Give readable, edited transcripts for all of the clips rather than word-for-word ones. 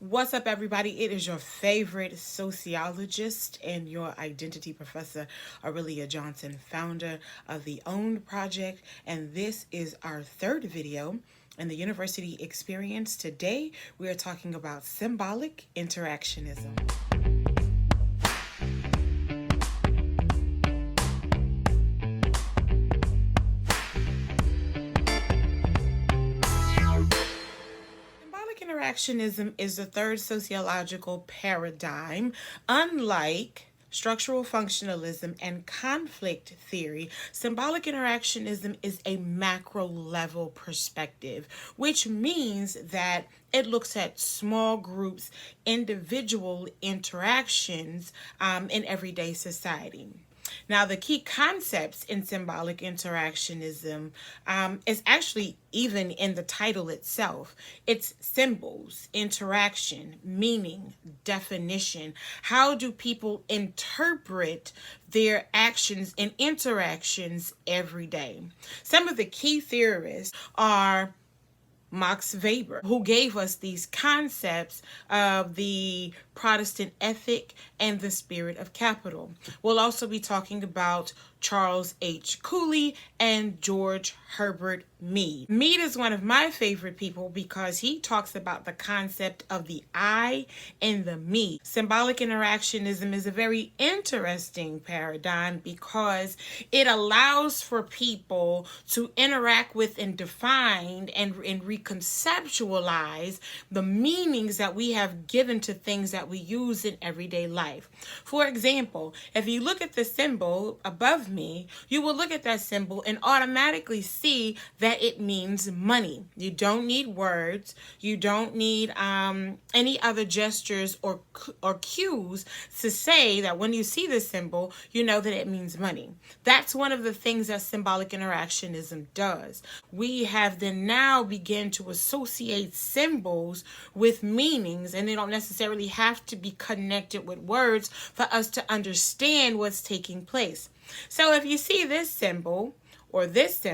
What's up, everybody? It is your favorite sociologist and your identity professor, Arelia Johnson, founder of the OWN Project, and this is our third video in the university experience. Today, we are talking about symbolic interactionism. Interactionism is the third sociological paradigm. Unlike structural functionalism and conflict theory, symbolic interactionism is a macro level perspective, which means that it looks at small groups, individual interactions in everyday society. Now, the key concepts in symbolic interactionism is actually even in the title itself. It's symbols, interaction, meaning, definition. How do people interpret their actions and interactions every day? Some of the key theorists are Max Weber, who gave us these concepts of the Protestant ethic and the spirit of capital. We'll also be talking about Charles H. Cooley and George Herbert Mead. Mead is one of my favorite people because he talks about the concept of the I and the me. Symbolic interactionism is a very interesting paradigm because it allows for people to interact with and define and reconceptualize the meanings that we have given to things that we use in everyday life. For example, if you look at the symbol above me, you will look at that symbol and automatically see that it means money. You don't need words. You don't need any other gestures or cues to say that when you see the symbol, you know that it means money. That's one of the things that symbolic interactionism does. We have then now begin to associate symbols with meanings, and they don't necessarily have to be connected with words for us to understand what's taking place. So if you see this symbol or this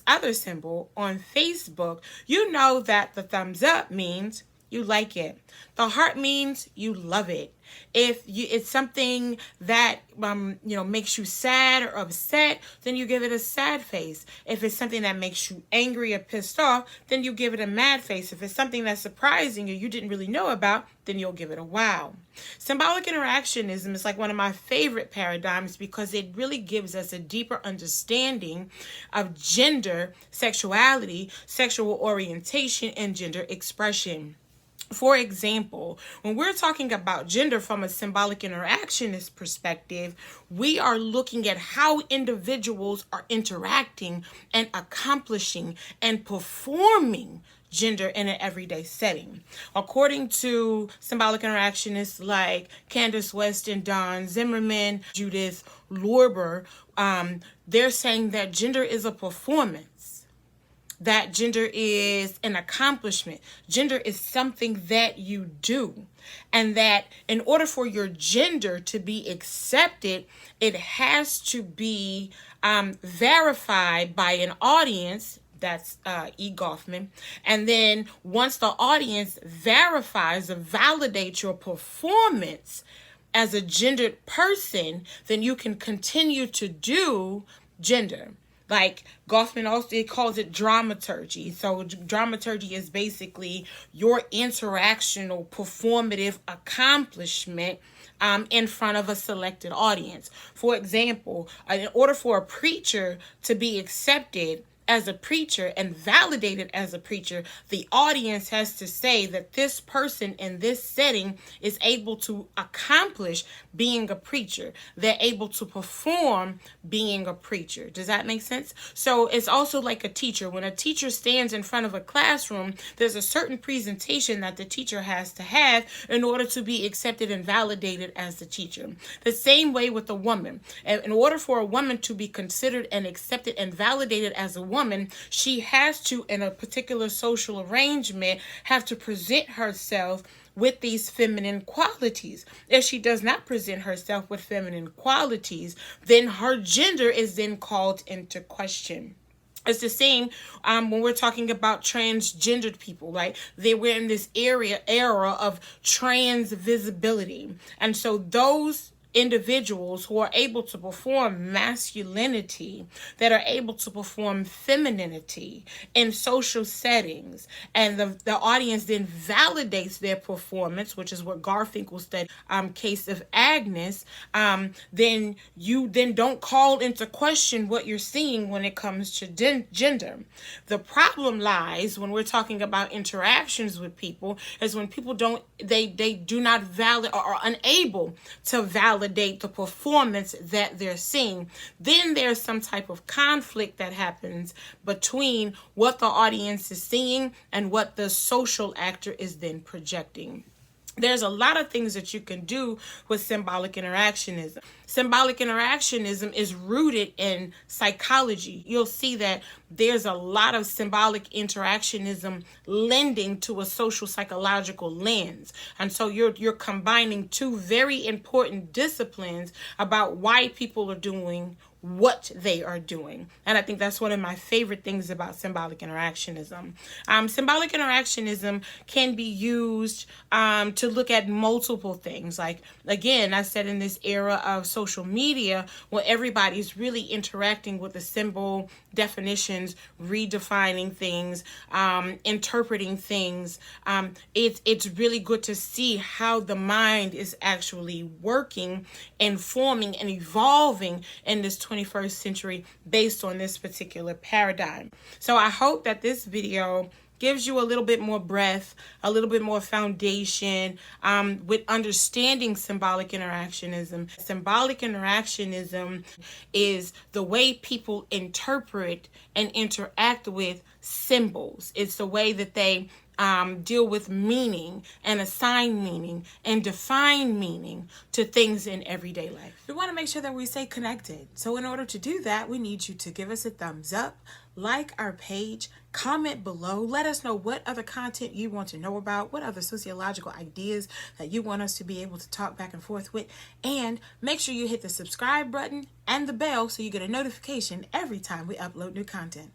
other symbol on Facebook, you know that the thumbs up means you like it. The heart means you love it. If it's something that makes you sad or upset, then you give it a sad face. If it's something that makes you angry or pissed off, then you give it a mad face. If it's something that's surprising you didn't really know about, then you'll give it a wow. Symbolic interactionism is like one of my favorite paradigms because it really gives us a deeper understanding of gender, sexuality, sexual orientation, and gender expression. For example, when we're talking about gender from a symbolic interactionist perspective, we are looking at how individuals are interacting and accomplishing and performing gender in an everyday setting. According to symbolic interactionists like Candace West and Don Zimmerman, Judith Lorber, they're saying that gender is a performance. That gender is an accomplishment. Gender is something that you do. And that in order for your gender to be accepted, it has to be verified by an audience. That's E. Goffman. And then once the audience verifies or validates your performance as a gendered person, then you can continue to do gender. Like Goffman also calls it dramaturgy. So dramaturgy is basically your interactional performative accomplishment in front of a selected audience. For example, in order for a preacher to be accepted as a preacher and validated as a preacher, the audience has to say that this person in this setting is able to accomplish being a preacher. They're able to perform being a preacher. Does that make sense? So it's also like a teacher. When a teacher stands in front of a classroom, there's a certain presentation that the teacher has to have in order to be accepted and validated as the teacher. The same way with a woman. In order for a woman to be considered and accepted and validated as a woman, she has to, in a particular social arrangement, have to present herself with these feminine qualities. If she does not present herself with feminine qualities, then her gender is then called into question. It's the same when we're talking about transgendered people, right? We're in this era of trans visibility. And so those individuals who are able to perform masculinity, that are able to perform femininity in social settings, and the audience then validates their performance, which is what Garfinkel studied, case of Agnes, then you then don't call into question what you're seeing when it comes to gender. The problem lies when we're talking about interactions with people is when people they do not validate or are unable to validate the performance that they're seeing. Then there's some type of conflict that happens between what the audience is seeing and what the social actor is then projecting. There's a lot of things that you can do with symbolic interactionism. Symbolic interactionism is rooted in psychology. You'll see that there's a lot of symbolic interactionism lending to a social psychological lens. And so you're combining two very important disciplines about why people are doing what they are doing. And I think that's one of my favorite things about symbolic interactionism. Symbolic interactionism can be used to look at multiple things. Like, again, I said in this era of social media where everybody's really interacting with the symbol definitions, redefining things, interpreting things. It's really good to see how the mind is actually working and forming and evolving in this 21st century based on this particular paradigm. So I hope that this video gives you a little bit more breadth, a little bit more foundation with understanding symbolic interactionism. Symbolic interactionism is the way people interpret and interact with symbols. It's the way that they deal with meaning and assign meaning and define meaning to things in everyday life. We want to make sure that we stay connected. So in order to do that, we need you to give us a thumbs up, like our page, comment below, let us know what other content you want to know about, what other sociological ideas that you want us to be able to talk back and forth with, and make sure you hit the subscribe button and the bell so you get a notification every time we upload new content.